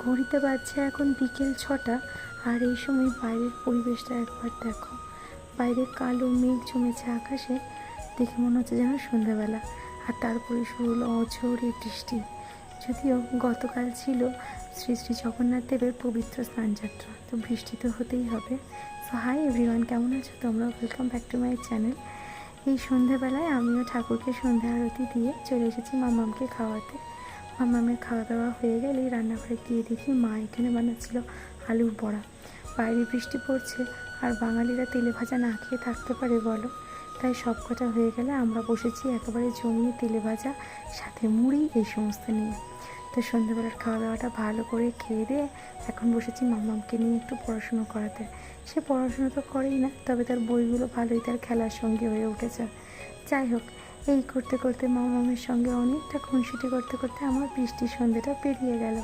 ঘড়িতে বাজছে এখন বিকেল 6টা। আর এই সময় বাইরের পরিবেশটা একবার দেখো, বাইরে কালো মেঘ জমেছে আকাশে, দেখে মনে হচ্ছে যেন সন্ধ্যাবেলা। আর তারপরে শুরু হলো অঝোরে বৃষ্টি। যদিও গতকাল ছিল শ্রী শ্রী জগন্নাথ দেবের পবিত্র স্নানযাত্রা, তো বৃষ্টি তো হতেই হবে। সো হাই এভরিওয়ান, কেমন আছো তোমরা? Welcome back to my channel. এই সন্ধ্যাবেলায় আমিও ঠাকুরকে সন্ধ্যা আরতি দিয়ে চলে এসেছি মামামকে খাওয়াতে। মামামের খাওয়া দাওয়া হয়ে গেলেই রান্নাঘরে গিয়ে দেখি মা এখানে বানাচ্ছিল আলুর বড়া। বাইরে বৃষ্টি পড়ছে, আর বাঙালিরা তেলে ভাজা না খেয়ে থাকতে পারে বলো? তাই সব কটা হয়ে গেলে আমরা বসেছি একেবারে জমিয়ে তেলে ভাজা, সাথে মুড়ি, এই সমস্ত নিয়ে। তো সন্ধ্যাবেলার খাওয়া দাওয়াটা ভালো করে খেয়ে দিয়ে এখন বসেছি মামামকে নিয়ে একটু পড়াশুনো করাতে। সে পড়াশুনো তো করেই না, তবে তার বইগুলো ভালোই তার খেলার সঙ্গে হয়ে উঠেছে। যাই হোক, এই করতে করতে মামামের সঙ্গে অনেকটা খুনসুটি করতে করতে আমার বৃষ্টির সন্ধ্যেটা পেরিয়ে গেল।